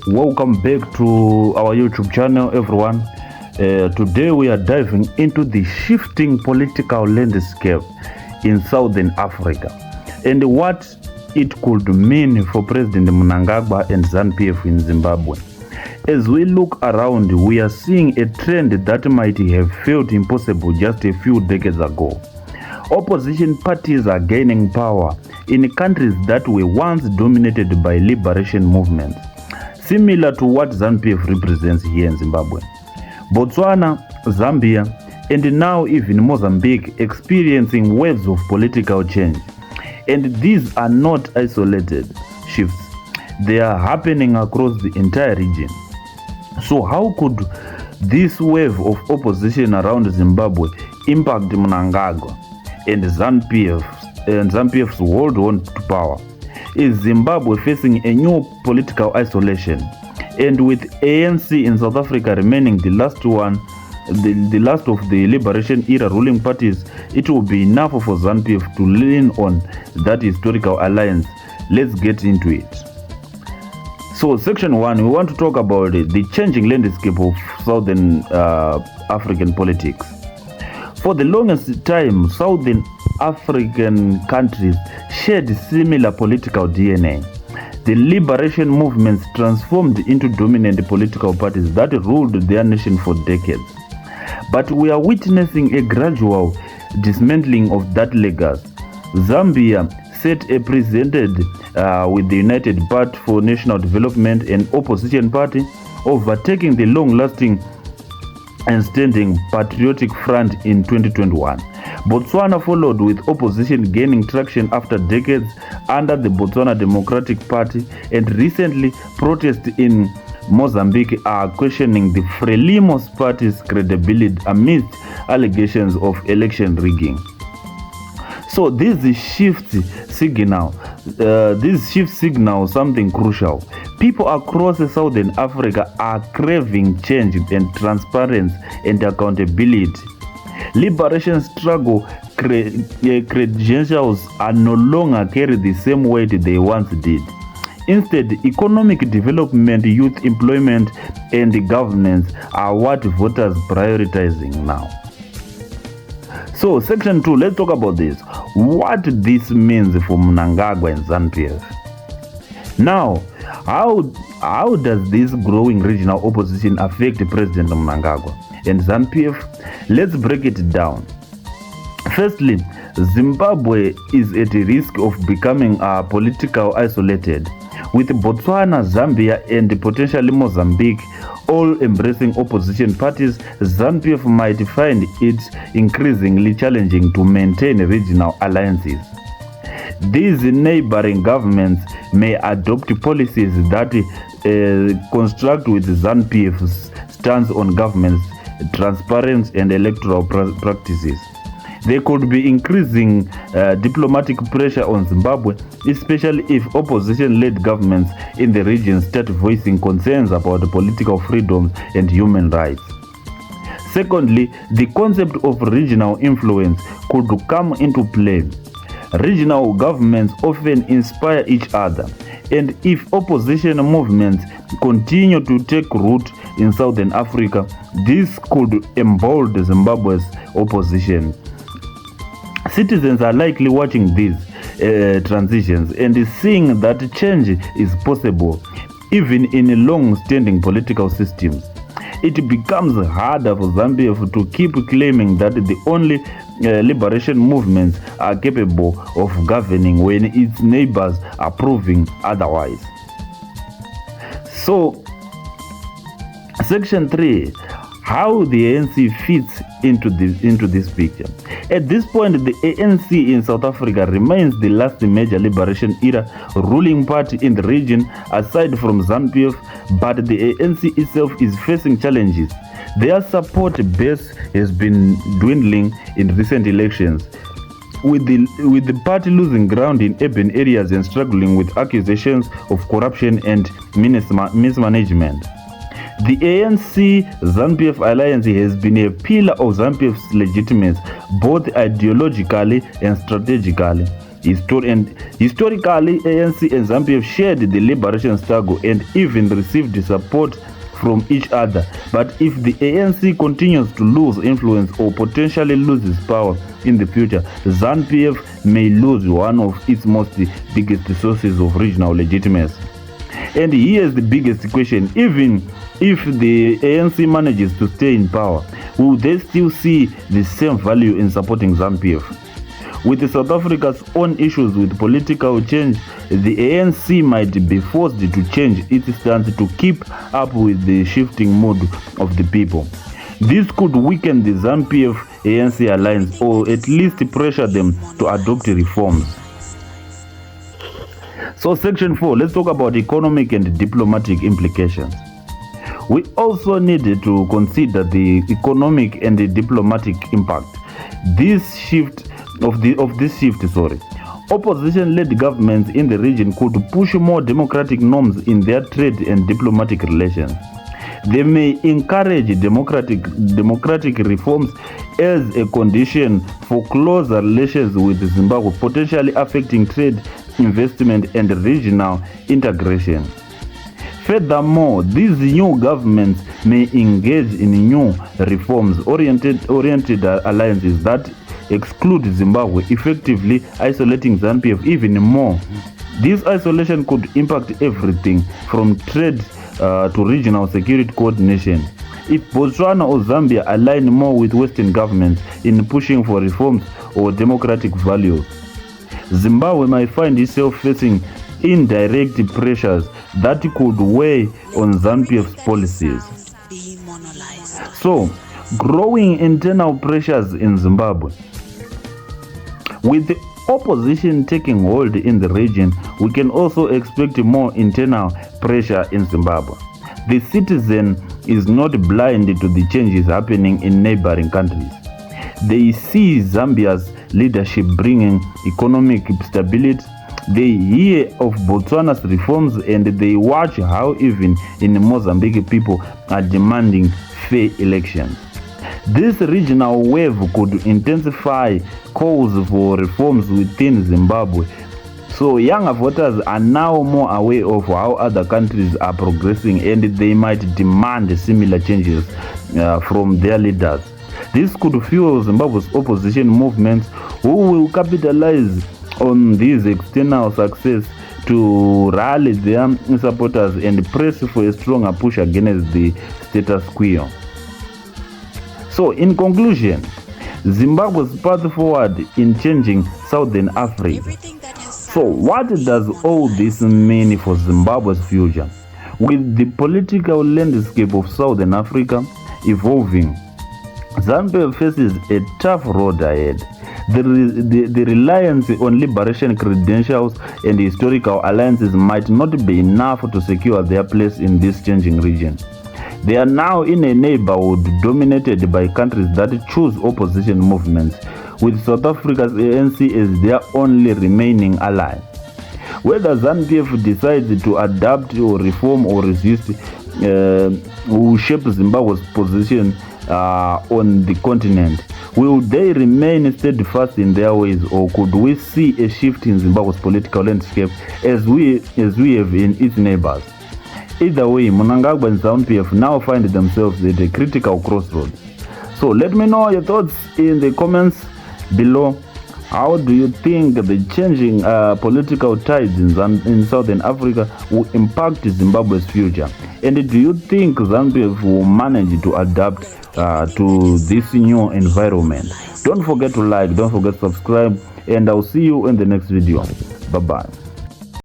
Welcome back to our YouTube channel, everyone. Today we are diving into the shifting political landscape in Southern Africa and what it could mean for President Mnangagwa and ZANU-PF in Zimbabwe. As we look around, we are seeing a trend that might have felt impossible just a few decades ago. Opposition parties are gaining power in countries that were once dominated by liberation movements, similar to what ZANU-PF represents here in Zimbabwe. Botswana, Zambia, and now even Mozambique experiencing waves of political change. And these are not isolated shifts. They are happening across the entire region. So how could this wave of opposition around Zimbabwe impact Mnangagwa and ZANU-PF's hold on to power? Is Zimbabwe facing a new political isolation? And with ANC in South Africa remaining the last of the liberation era ruling parties, it will be enough for ZANU-PF to lean on that historical alliance. Let's get into it. So section 1, we want to talk about the changing landscape of Southern African politics. For the longest time, Southern African countries shared similar political DNA. The liberation movements transformed into dominant political parties that ruled their nation for decades. But we are witnessing a gradual dismantling of that legacy. Zambia set a precedent with the United Party for National Development and Opposition Party overtaking the long-lasting and standing Patriotic Front in 2021. Botswana followed, with opposition gaining traction after decades under the Botswana Democratic Party, and recently protests in Mozambique are questioning the Frelimo's party's credibility amidst allegations of election rigging. So these shifts signal something crucial. People across Southern Africa are craving change and transparency and accountability. Liberation struggle credentials are no longer carry the same weight they once did. Instead, economic development, youth employment, and governance are what voters prioritizing now. So, section 2, let's talk about this. What this means for Mnangagwa and ZANU-PF. Now, how does this growing regional opposition affect President Mnangagwa and ZANU-PF? Let's break it down. Firstly, Zimbabwe is at risk of becoming politically isolated, with Botswana, Zambia, and potentially Mozambique all embracing opposition parties. ZANU-PF might find it increasingly challenging to maintain regional alliances. These neighboring governments may adopt policies that construct with ZANU-PF's stance on government's transparency and electoral practices. There could be increasing diplomatic pressure on Zimbabwe, especially if opposition-led governments in the region start voicing concerns about political freedoms and human rights. Secondly, the concept of regional influence could come into play. Regional governments often inspire each other, and if opposition movements continue to take root in Southern Africa, this could embolden Zimbabwe's opposition. Citizens are likely watching these transitions and seeing that change is possible even in long-standing political systems. It becomes harder for Zambia to keep claiming that the only liberation movements are capable of governing when its neighbors are proving otherwise. So, section 3, how the ANC fits into this picture. At this point, the ANC in South Africa remains the last major liberation era ruling party in the region aside from ZANU-PF, but the ANC itself is facing challenges. Their support base has been dwindling in recent elections, with the party losing ground in urban areas and struggling with accusations of corruption and mismanagement. The ANC-ZANU-PF alliance has been a pillar of ZANU-PF's legitimacy, both ideologically and strategically. Historically, ANC and ZANU-PF shared the liberation struggle and even received support from each other. But if the ANC continues to lose influence or potentially loses power in the future, ZANU-PF may lose one of its biggest sources of regional legitimacy. And here's the biggest question: even if the ANC manages to stay in power, will they still see the same value in supporting ZANU-PF? With South Africa's own issues with political change, the ANC might be forced to change its stance to keep up with the shifting mood of the people. This could weaken the ZANU-PF ANC alliance, or at least pressure them to adopt reforms. So section 4, let's talk about economic and diplomatic implications. We also need to consider the economic and the diplomatic impact. This shift. Opposition-led governments in the region could push more democratic norms in their trade and diplomatic relations. They may encourage democratic reforms as a condition for closer relations with Zimbabwe, potentially affecting trade, investment, and regional integration. Furthermore, these new governments may engage in new reforms-oriented alliances that exclude Zimbabwe, effectively isolating ZANU-PF even more. This isolation could impact everything from trade to regional security coordination. If Botswana or Zambia align more with Western governments in pushing for reforms or democratic values, Zimbabwe might find itself facing indirect pressures that could weigh on ZANU-PF's policies. So, growing internal pressures in Zimbabwe. With the opposition taking hold in the region, we can also expect more internal pressure in Zimbabwe. The citizen is not blind to the changes happening in neighboring countries. They see Zambia's leadership bringing economic stability. They hear of Botswana's reforms, and they watch how even in Mozambique people are demanding fair elections. This regional wave could intensify calls for reforms within Zimbabwe. So younger voters are now more aware of how other countries are progressing, and they might demand similar changes from their leaders. This could fuel Zimbabwe's opposition movements, who will capitalize on this external success to rally their supporters and press for a stronger push against the status quo. So, in conclusion, Zimbabwe's path forward in changing Southern Africa. So, what does all this mean for Zimbabwe's future? With the political landscape of Southern Africa evolving, Zambia faces a tough road ahead. The reliance on liberation credentials and historical alliances might not be enough to secure their place in this changing region. They are now in a neighborhood dominated by countries that choose opposition movements, with South Africa's ANC as their only remaining ally. Whether ZANU-PF decides to adapt or reform or resist will shape Zimbabwe's position on the continent. Will they remain steadfast in their ways, or could we see a shift in Zimbabwe's political landscape as we have in its neighbors? Either way, Mnangagwa and ZANU-PF now find themselves at a critical crossroads. So let me know your thoughts in the comments below. How do you think the changing political tides in Southern Africa will impact Zimbabwe's future? And do you think ZANU-PF will manage to adapt to this new environment? Don't forget to like, don't forget to subscribe, and I'll see you in the next video. Bye-bye.